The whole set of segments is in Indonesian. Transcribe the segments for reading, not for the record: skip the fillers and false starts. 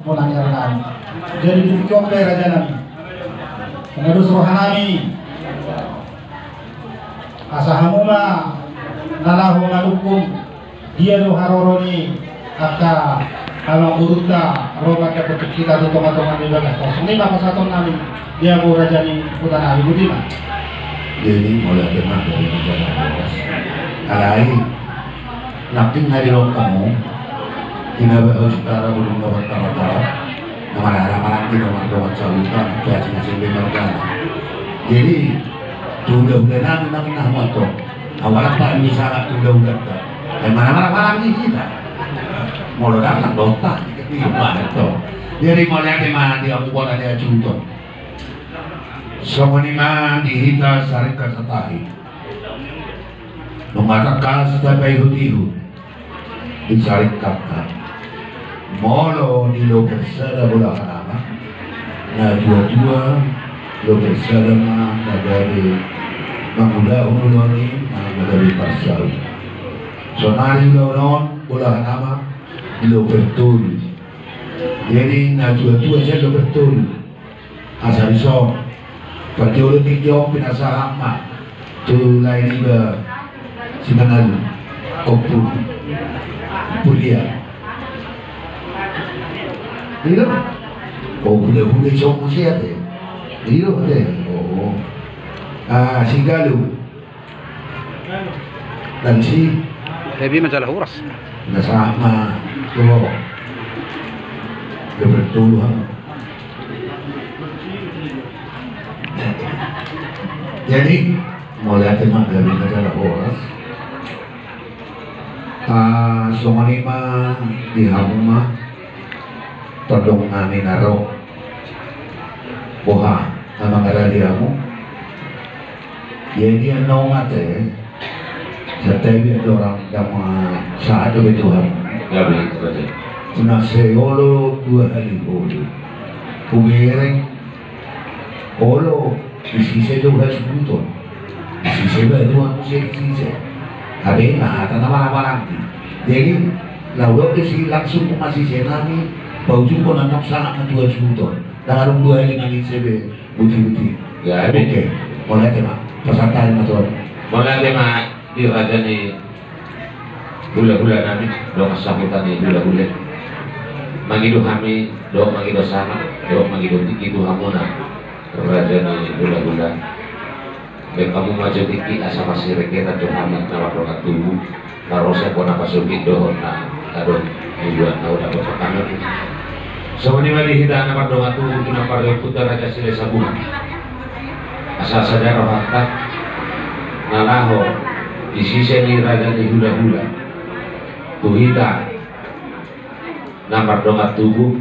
menanyakan. Jadi dikope raja nami. Pengadus rohanami. Asahamuma nalahu ngadukum dia do haroroni akka kalau urutna roba ke petuk kita tu tonga-tonga di bagas. Ini bapak satu nami dia mau raja ni putan nami budima. Jadi mulai teman dari negara Boras. Alai naking hari lo kamu kinabaho sekarang belum dapat tawa-tawa nama-nama di nomor calutan biasa masih benar. Jadi udah-udah namin nahmoto awalnya pak ini sangat udah-udah dan mana-mana ini kita mau datang dokter jadi mulai kemana dia buat ada contoh semua nima dihita sarika satahi mengatakan setiap ihu disarik kata molo di lo bersada bola nama nah dua-dua lo bersada mah dari Mangula umuloni dari pasal. Sonari ulonon bola nama lo betul. Jadi na tua saya lo betul. Asal so perjuangan tinggal pinasaham mak tu lain iba simanal kopu kuliah. Ini oh boleh cuma siapa? Ini boleh. Oh. Sigalu dan si lebih majalah uras nasama tuh kebetulan jadi mulai teman dari majalah uras semua lima di hamma todong amin naro boha nama ngara diamu jadi ano ngate sa tabi orang dama sa ato betuhan Gabi berarti. na seolo dua hari olo kugereng olo isise dua sebuton isise dua isise habe ada nama-nama jadi lalu isi langsung masih senami bauju pun anak sangat dua sebuton dan dua hari dengan isebe buti-buti Ya, oke boleh tema peserta lima tahun. Mulai tema di raja ni gula-gula nami do kasabutan ni gula-gula. Magido kami do magido sama do magido tiki do hamuna raja ni gula-gula. Dan kamu maju tiki asa masih reketa do kami nama produk tubuh. Narosnya pun apa subit do na adon dibuat tahu dapat pertama. Semua ni mali hidang nama do tubuh kenapa do putar raja sile sabun. Asal sadar harta nalaho di sisi ni raja ni hula-hula tuhita nampak dongat tubuh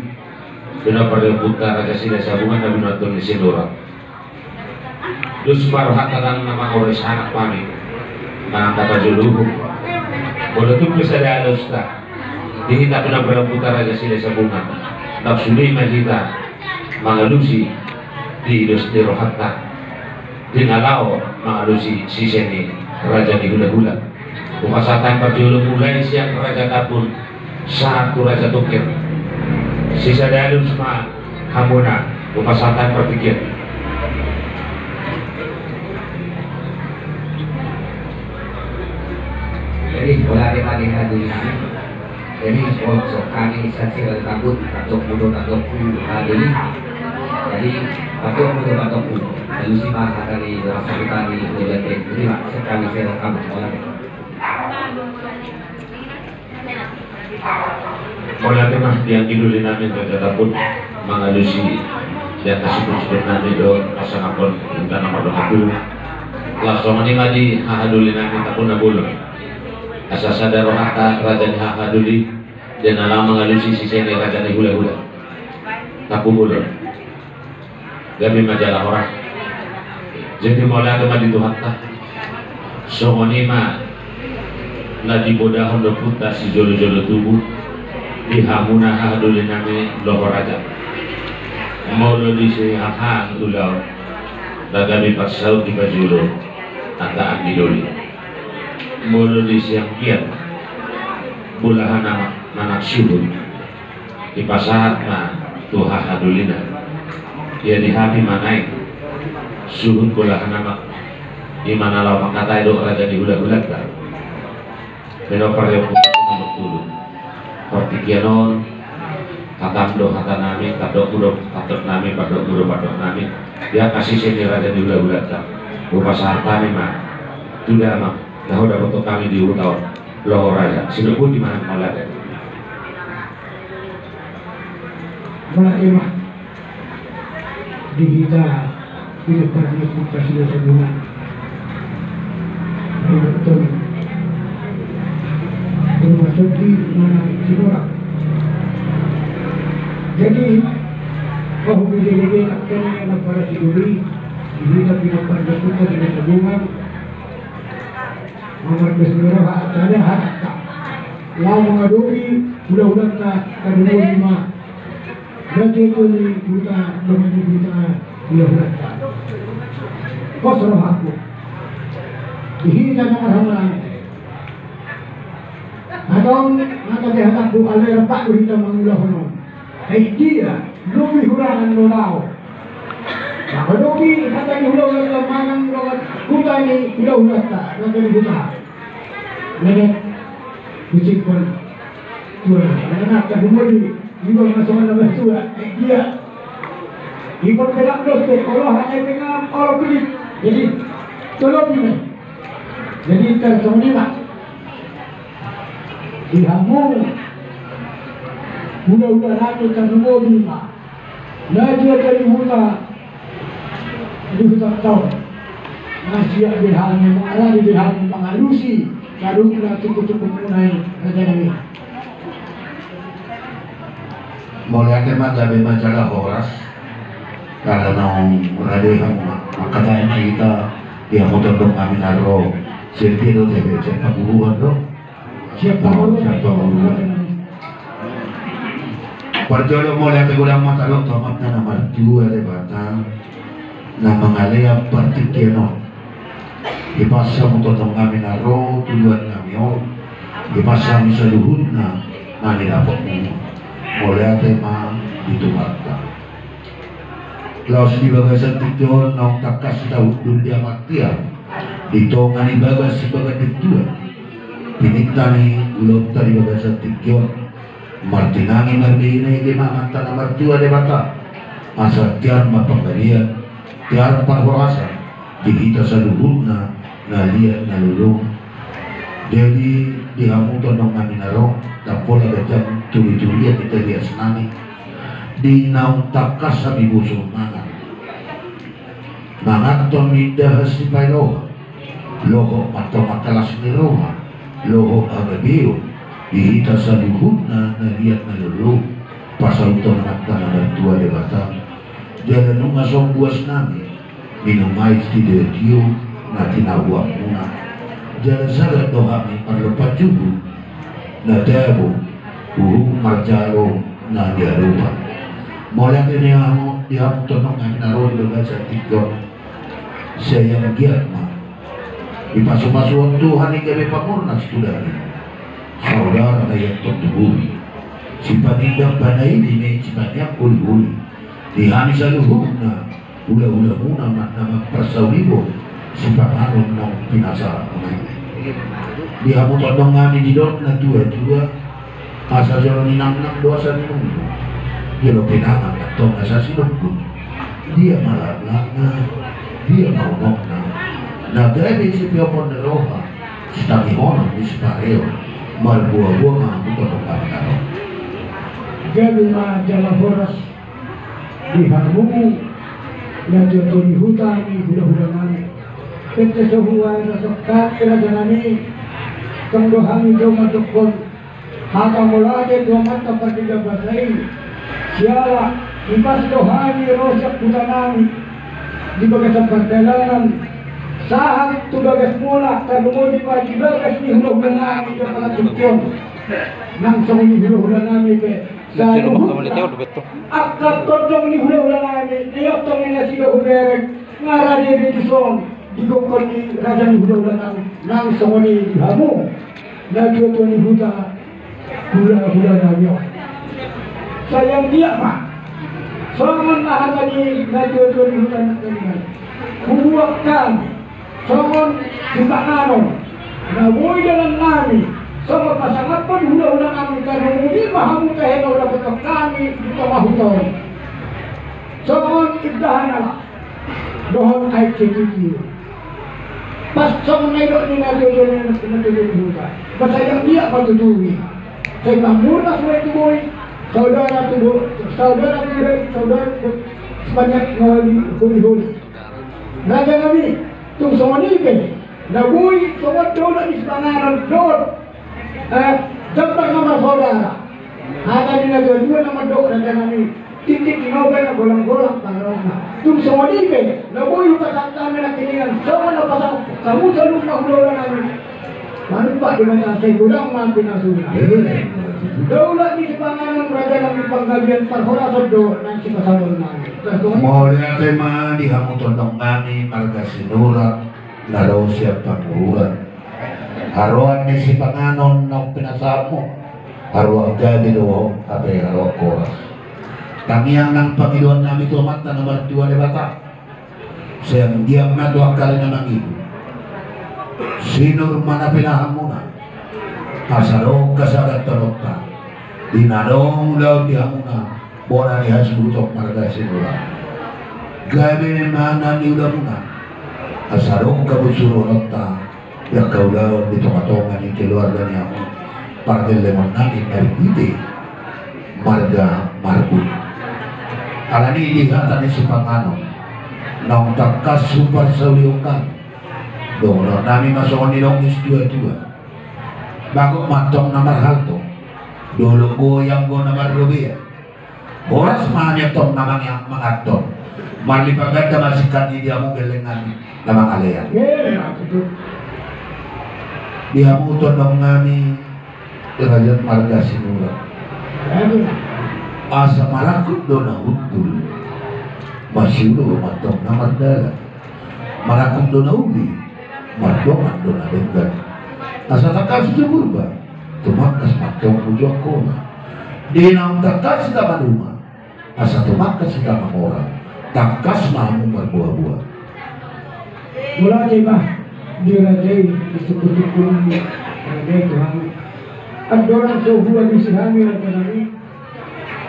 bina pada putar raja sila sabungan dan bina tun sidora dus baru harta kan nama orang anak pami mana kata juluh boleh tu bisa ada alusta dihita bina pada putar raja sila sabungan tak sulit kita mengalusi di idus di rohata dinalaw mengalusi siseni raja di hula-hula upasatan perjulung mulai siang raja tapun satu raja tukir sisa dalun semua hamuna upasatan berpikir jadi bola lima dihadiri jadi sponsor kami saksi dan takut atau mudo atau hadiri jadi atau mudo atau lalu si mah dari rasa tani boleh terima sekali saya kamu boleh mulai mah yang didulin namin raja pun mengalusi di atas sebut-sebut namin do pasang apun bukan nama do aku langsung ini mah di hahadulin namin tapun nabulun asa sadar rohata raja ni hahaduli dan alam mengalusi sisene raja ni hula-hula tapun bulun gabi majalah orang jadi mulai mah di tuhatta sohonima na di bodahon do puta si jolo-jolo tubuh di hamuna hadulin nami loho raja maulo di sehahang ulau dagami pasau di bajulo ataan di doli maulo di siang kiat bulahan manak syuhud ipasahat na tuha hadulina ya di hati manai suhut kula nama imana law makatay do raja di hula-hulat ka pero parehong nomor tulu pertikianon katamdo hata nami kadok udo katok nami padok udo padok nami dia kasih sini raja di hula-hulat ka upasahat kami mah sudah mah dah udah foto kami di tahun loh raja sinubun di mana malah Malaimah di kita pinagpapilip kita sila sa buwan. Betul. Termasuk di mana sinura. Jadi bahwa bila-bila akan yang para siduri kita pinagpapilip kita sila sa buwan. Memarkas sinura ada hatta. Law mengadui udah ka kadulungan lima. Berarti itu kita udah kosong aku dihitan ng orang atau nakabihan ko alay pak kita mangulah no ay dia lumi hurangan no lao lumi kata ni hulau lang manang rawat kuta ni hulau ta nakali kuta nene bisik pun tua anak ka humuli Ibu masuk dalam tua, dia ibu pelak dosa, Allah hanya dengan Allah pilih. Jadi tolong ini. Jadi tersembunyi dihamu, udah nanti tersembunyi. Nanti dari hutan tahun masih dihamu, ada dihamu mengalusi, karena cukup mengenai rencana. Mulai tema gabi majalah horas kalau nang radio kamu makanya kita dia motor dong kami naro sirti do tebe siapa buruan do siapa buruan perjodoh mulai tegulang mata lo tomat na nomor 2 de batang na mengalaya partikiano ipasa motor dong kami naro tujuan kami ipasa misaluhud na dapat mulai tema itu mata. Laos di bagasan tidur nong takas tahu dunia matia. Ditongan di bagas sebagai tidur. Pinitani ulok tadi bagasan tidur. Martinangi mardini di mata nomor 2 de mata. Masa tiar mapanggalian, tiar panghorasa. Dikita sa luhurna na liat na lulung. Jadi dihamutan ng aminaro tapos agad tuli-tuli at kita lihat senami di naung takas sa bibusong mangan mangatong midahas si Pailoha loho atau makalas ni Roha loho agabiyo dihita sa luhud na liat na lulu pasal ito na nagtanang 2 de batang dahil nung asong buwas namin minumay si Diyo na tinahuak muna jalan sagat do kami perlepas jubu na debo marjalo na diarupa mulai ini dia tonong kami naroon dengan sa tiga saya giat ma ipasok-pasok Tuhan ni kami pamurnas tudari saudara na yang tertubuhi si panindang panay ini si panindang uli-uli dihani sa luhug na ula-ula muna na magpasawibo si panganon ng pinasarap mo dia mo todong ngani di dot na dua asa jalo ni nang doa sa nung dia lo pinangan na tong asa sinugod dia malablang na dia maunok na gabi si Piopon na Roha si Tamihonon ni si Pareo malbuwa-buwa nga mo todong ngani na roh gabi majalah horas dihamu na jodoh di hutan di hula-hula nami Pente sehuai rasakan kerajanani Kemdohani jauh tukun Haka mulade dua mata pertiga basai Siala Ipas dohani rosak putanami Di bagas perjalanan Saat tu bagas mula Kadumuni di bagas ni hulu-hula nami Jepala tukun Nang sembunyi hulu-hula nami Akat todong ni hulu-hula nami Dia tongin nasi kehuderek Ngarade di song Digokon ni raja ni hula-hula nang songoni dihamu na dua ni huta hula-hula nangyo sayang dia Pak. Songon lahan tadi najwa di hutan tadi. Kubuak kami. Songon simpanan. Naboy dalam kami. Songon pasangapan hula-hula kami karena mungkin mahamu kaheno dapat kami di tengah hutan. Songon ibdahan ala. Dohon ay cekiki. Pas songon naidok ni najwa di hutan. Pasayang dia patutuwi. Saya murah semua itu boy. Saudara sebanyak ngawali huli-huli. Raja kami, tung semua ni ke, nabui semua dola di sepangaran dol. Dapat nama saudara. Ada di negara dua nama dol raja kami. Titik novel golang-golang pangrona. Tung semua ni ke, nabui pasang kami nak kinian. Semua nak pasang kamu selalu nak dola kami. Manumpak dengan saya kurang mampu nasuna. Daulat di sepanganan raja kami panggabian parhora do nanti pasalon nami. Mulai tema dihamu tondong nami marga sinurat naraw siya pangururan. Haruan ni si panganon ng pinasamu. Haruan gabi do abe haruan koras. Tangiang ng Panginoon namin tumat na nomor 2 lebata. Siyang diam na doang kali na ng ibu. Sinur mana pinahamuna asarong kasagat tarot ka dinarong law dihamuna bona ni hasutok marga sinura gabi mana ni ulamuna asarong kabusurunot ta yak kaulaw dito katongan ni keluarga niya para del lemon namin naripiti marga margun alani ilihatan ni si Pangano nang takas super sauliukan doon namin masukon nilong isdua-dua bago matong na marhalto dulu goyang go na marrubia oras mahanya tong namang yang mangatong marlipagad na masikat ni dia mo galingan na mga alayan dihamuton ng ngami derajat marga sinura asa malakot do na hudul masyulo matong na mardala malakot do na uli mardoman do na denggan asa takas sa burba tumakas matong ujok kona di nang takas sa manuma asa tumakas sa mamora takas mamu marbuah-buah mula diba dirajay isukul-sukul rajay Tuhan at dorang suhuan di sihami at kanami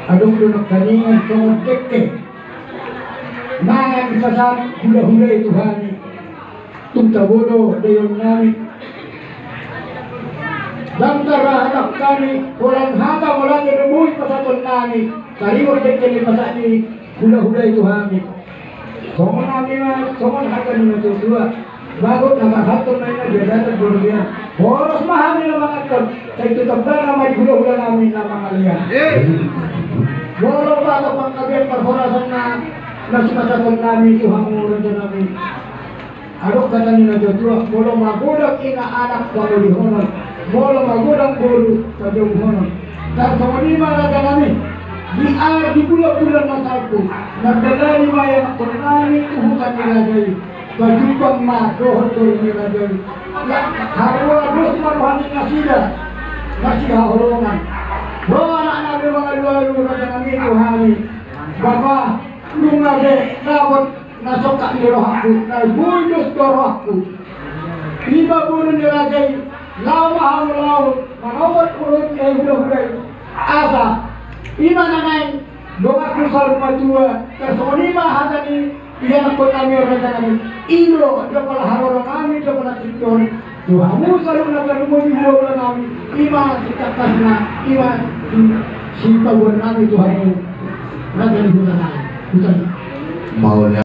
adong doon kaningan tungod dekke mga isasam hula-hula Tuhan Tungtabodo dayon nami Damtara hatak kami Kurang hata wala niremuy pasaton nami Kariwag dekeli pasani hula-hula itu kami Songon nami na Songon hata ni natutua Bago nakahaton na yun Diadatan Borobia Boros mahami na mga kon Sa ito tabla na may hula-hula namin na mga liyan Boro pa ito pangkabian Parhorasan na Nasipasaton namin Tuhanguran dyan namin Adok kata ni Najwa, molo magudak ina anak pamuli honon, molo magudak bolu kadung honon. Dan sama lima raja kami, di air di bulan-bulan masalku, nagdala lima yang pernami tuhukan ni rajai, bajupang ma dohon ni rajai. Harwa dos marwani nasida, nasiha holongan. Doa anak-anak mga luar-luar raja kami Tuhani, Bapa, lunga de, rawat, nasoka ni rohaku, naibuyos do rohaku. Iba bulan ni rajay, lawa haulaw, manawat urut ay hula-hulay. Asa, ima nanay, doa ko sa rumah tua, kasonima hadani, iyan ako namin raja namin. Ilo, da pala haroro namin, da pala tikton. Tuhamu selalu nagarumon di hula namin. Ima sitakas na, ima si pabuan namin Tuhamu. Raja ni hula namin. Maunya